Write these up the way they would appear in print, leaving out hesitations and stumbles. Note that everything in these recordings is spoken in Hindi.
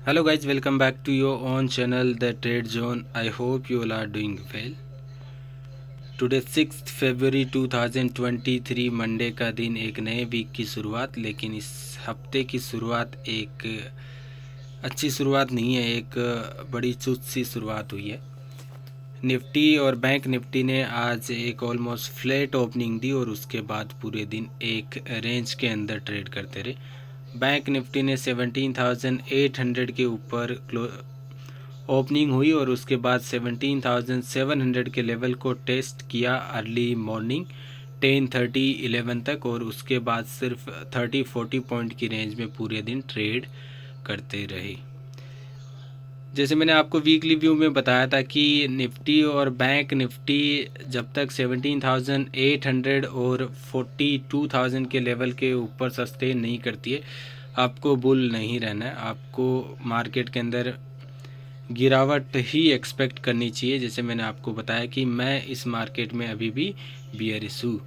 Hello guys, welcome back to your own channel The Trade Zone. I hope you all are doing well. Today 6th February 2023 Monday का दिन, एक नए वीक की शुरुआत। लेकिन इस हफ्ते की शुरुआत एक अच्छी शुरुआत नहीं है, एक बड़ी चुस्त सी शुरुआत हुई है। निफ्टी और बैंक निफ्टी ने आज एक ऑलमोस्ट फ्लैट ओपनिंग दी और उसके बाद पूरे दिन एक रेंज के अंदर ट्रेड करते रहे। बैंक निफ्टी ने 17,800 के ऊपर ओपनिंग हुई और उसके बाद 17,700 के लेवल को टेस्ट किया अर्ली मॉर्निंग 10:30 11 तक, और उसके बाद सिर्फ 30-40 पॉइंट की रेंज में पूरे दिन ट्रेड करते रहे। जैसे मैंने आपको वीकली व्यू में बताया था कि निफ्टी और बैंक निफ्टी जब तक 17,800 और 42,000 के लेवल के ऊपर सस्टेन नहीं करती है, आपको बुल नहीं रहना है। आपको मार्केट के अंदर गिरावट ही एक्सपेक्ट करनी चाहिए। जैसे मैंने आपको बताया कि मैं इस मार्केट में अभी भी बियरिश हूँ।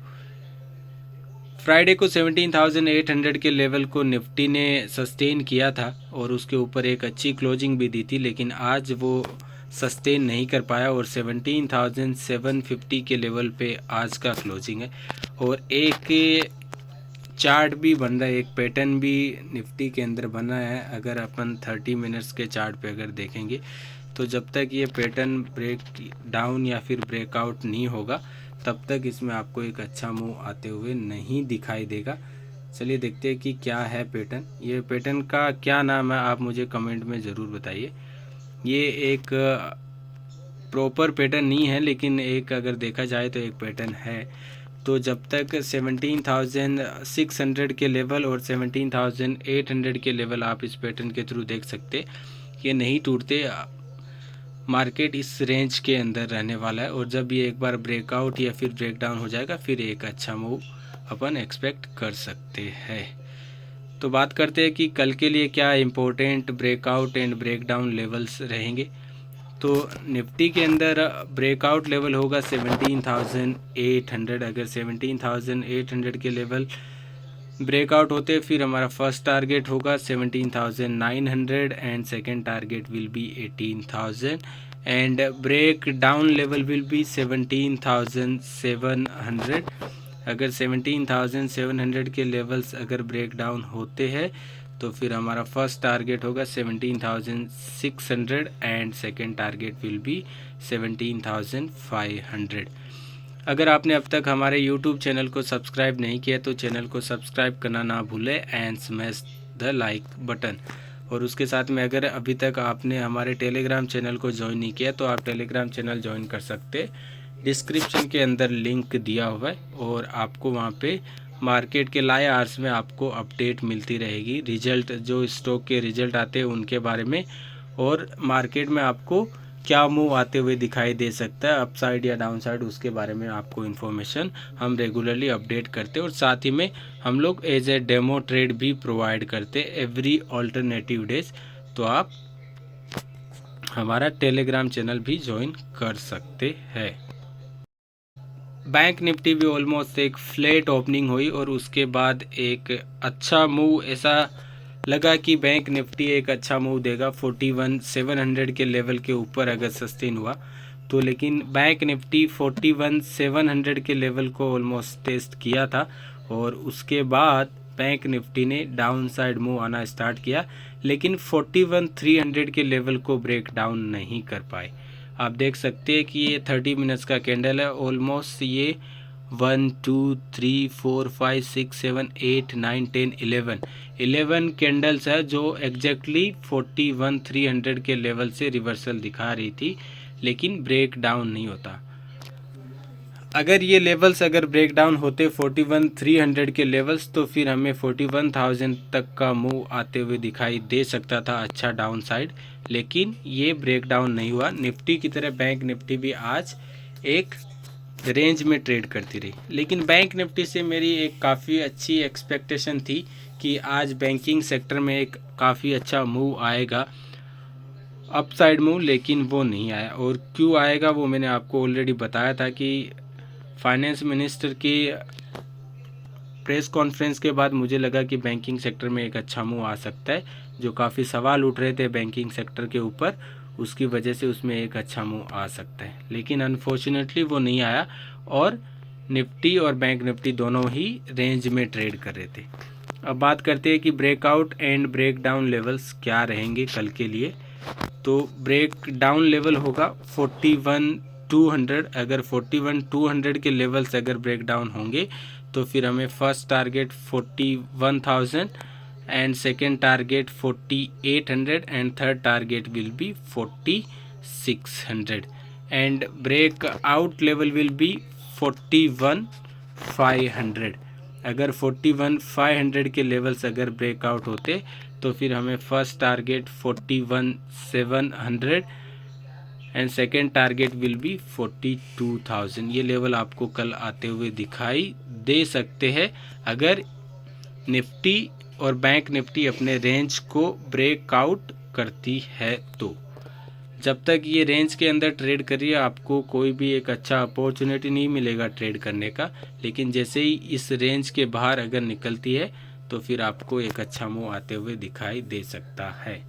फ्राइडे को 17,800 के लेवल को निफ्टी ने सस्टेन किया था और उसके ऊपर एक अच्छी क्लोजिंग भी दी थी, लेकिन आज वो सस्टेन नहीं कर पाया और 17,750 के लेवल पे आज का क्लोजिंग है। और एक चार्ट भी बन रहा है, एक पैटर्न भी निफ्टी के अंदर बना है। अगर अपन 30 मिनट्स के चार्ट पे अगर देखेंगे तो जब तक ये पैटर्न ब्रेक डाउन या फिर ब्रेकआउट नहीं होगा तब तक इसमें आपको एक अच्छा मूव आते हुए नहीं दिखाई देगा। चलिए देखते हैं कि क्या है पैटर्न। ये पैटर्न का क्या नाम है, आप मुझे कमेंट में ज़रूर बताइए। ये एक प्रॉपर पैटर्न नहीं है, लेकिन एक अगर देखा जाए तो एक पैटर्न है। तो जब तक 17,600 के लेवल और 17,800 के लेवल आप इस पैटर्न के थ्रू देख सकते, ये नहीं टूटते, मार्केट इस रेंज के अंदर रहने वाला है। और जब ये एक बार ब्रेकआउट या फिर ब्रेकडाउन हो जाएगा फिर एक अच्छा मूव अपन एक्सपेक्ट कर सकते हैं। तो बात करते हैं कि कल के लिए क्या important breakout and breakdown levels रहेंगे। तो निफ्टी के अंदर ब्रेकआउट लेवल होगा 17,800। अगर 17,800 के लेवल ब्रेकआउट होते फिर हमारा फर्स्ट टारगेट होगा 17,900 and second target will be 18,000 and breakdown level will be 17,700। अगर 17,700 के लेवल्स अगर ब्रेक डाउन होते हैं तो फिर हमारा फर्स्ट टारगेट होगा 17,600 and second target will B 17,500। अगर आपने अब तक हमारे YouTube चैनल को सब्सक्राइब नहीं किया तो चैनल को सब्सक्राइब करना ना भूलें and smash the like button. और उसके साथ में अगर अभी तक आपने हमारे टेलीग्राम चैनल को ज्वाइन नहीं किया तो आप टेलीग्राम चैनल ज्वाइन कर सकते। डिस्क्रिप्शन के अंदर लिंक दिया हुआ है और आपको वहाँ पे मार्केट के लाइव आवर्स में आपको अपडेट मिलती रहेगी, रिजल्ट जो स्टॉक के रिजल्ट आते हैं उनके बारे में, और मार्केट में आपको क्या मूव आते हुए दिखाई दे सकता है अपसाइड या डाउन साइड, उसके बारे में आपको इन्फॉर्मेशन हम रेगुलरली अपडेट करते हैं। और साथ ही में हम लोग एज ए डेमो ट्रेड भी प्रोवाइड करते एवरी ऑल्टरनेटिव डेज। तो आप हमारा टेलीग्राम चैनल भी ज्वाइन कर सकते हैं। बैंक निफ्टी भी ऑलमोस्ट एक फ्लैट ओपनिंग हुई और उसके बाद एक अच्छा मूव ऐसा लगा कि बैंक निफ्टी एक अच्छा मूव देगा 41,700 के लेवल के ऊपर अगर सस्टेन हुआ तो। लेकिन बैंक निफ्टी 41,700 के लेवल को ऑलमोस्ट टेस्ट किया था और उसके बाद बैंक निफ्टी ने डाउन साइड मूव आना स्टार्ट किया, लेकिन 41,300 के लेवल को ब्रेक डाउन नहीं कर पाए। आप देख सकते हैं कि ये 30 मिनट्स का कैंडल है। ऑलमोस्ट ये 1 2 3 4 5 6 7 8 9 10 11 कैंडल्स है जो एग्जैक्टली 41,300 के लेवल से रिवर्सल दिखा रही थी, लेकिन ब्रेक डाउन नहीं होता। अगर ये लेवल्स अगर ब्रेक डाउन होते 41,300 के लेवल्स तो फिर हमें 41,000 तक का मूव आते हुए दिखाई दे सकता था, अच्छा डाउन साइड। लेकिन ये ब्रेक डाउन नहीं हुआ। निफ्टी की तरह बैंक निफ्टी भी आज एक रेंज में ट्रेड करती रही, लेकिन बैंक निफ्टी से मेरी एक काफ़ी अच्छी एक्सपेक्टेशन थी कि आज बैंकिंग सेक्टर में एक काफ़ी अच्छा मूव आएगा, अपसाइड मूव, लेकिन वो नहीं आया। और क्यों आएगा वो मैंने आपको ऑलरेडी बताया था कि फाइनेंस मिनिस्टर की प्रेस कॉन्फ्रेंस के बाद मुझे लगा कि बैंकिंग सेक्टर में एक अच्छा मूव आ सकता है। जो काफ़ी सवाल उठ रहे थे बैंकिंग सेक्टर के ऊपर, उसकी वजह से उसमें एक अच्छा मूव आ सकता है, लेकिन अनफॉर्चुनेटली वो नहीं आया और निफ्टी और बैंक निफ्टी दोनों ही रेंज में ट्रेड कर रहे थे। अब बात करते हैं कि breakout and breakdown levels क्या रहेंगे कल के लिए। तो ब्रेक डाउन लेवल होगा 41,200। अगर 41,200 के लेवल्स अगर ब्रेक डाउन होंगे तो फिर हमें first target 41,000 and second target 4,800 and third target will be 4,600 and breakout level will be 41,500। अगर 41,500 के लेवल्स अगर ब्रेकआउट होते तो फिर हमें first target 41,700 and second target will B 42,000। ये लेवल आपको कल आते हुए दिखाई दे सकते हैं अगर निफ्टी और बैंक निफ्टी अपने रेंज को ब्रेकआउट करती है तो। जब तक ये रेंज के अंदर ट्रेड करिए आपको कोई भी एक अच्छा अपॉर्चुनिटी नहीं मिलेगा ट्रेड करने का, लेकिन जैसे ही इस रेंज के बाहर अगर निकलती है तो फिर आपको एक अच्छा मूव आते हुए दिखाई दे सकता है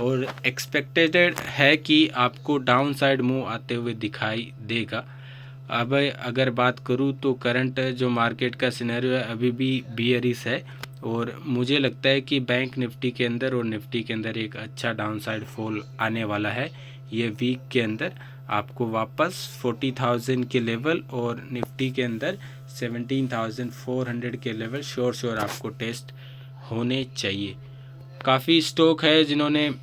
और एक्सपेक्टेड है कि आपको डाउन साइड मूव आते हुए दिखाई देगा। अब अगर बात करूँ तो करंट जो मार्केट का सिनेरियो है अभी भी बियरिश है और मुझे लगता है कि बैंक निफ्टी के अंदर और निफ्टी के अंदर एक अच्छा डाउन साइड फॉल आने वाला है। ये वीक के अंदर आपको वापस 40,000 के लेवल और निफ्टी के अंदर 17,400 के लेवल श्योर आपको टेस्ट होने चाहिए। काफ़ी स्टॉक है जिन्होंने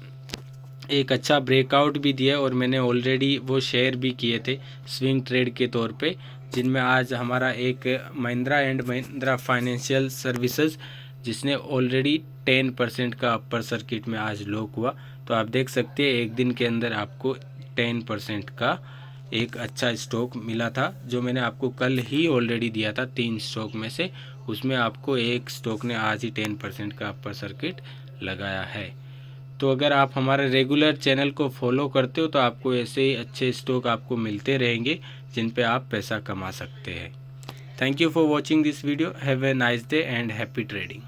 एक अच्छा ब्रेकआउट भी दिया और मैंने ऑलरेडी वो शेयर भी किए थे स्विंग ट्रेड के तौर पे, जिनमें आज हमारा एक Mahindra and Mahindra financial services जिसने ऑलरेडी 10% का अपर सर्किट में आज लॉक हुआ। तो आप देख सकते हैं एक दिन के अंदर आपको 10% का एक अच्छा स्टॉक मिला था, जो मैंने आपको कल ही ऑलरेडी दिया था 3 स्टॉक में से, उसमें आपको एक स्टॉक ने आज ही 10% का अपर सर्किट लगाया है। तो अगर आप हमारे रेगुलर चैनल को फॉलो करते हो तो आपको ऐसे ही अच्छे स्टॉक आपको मिलते रहेंगे जिन पे आप पैसा कमा सकते हैं। Thank you for watching this video. Have a nice day and happy trading.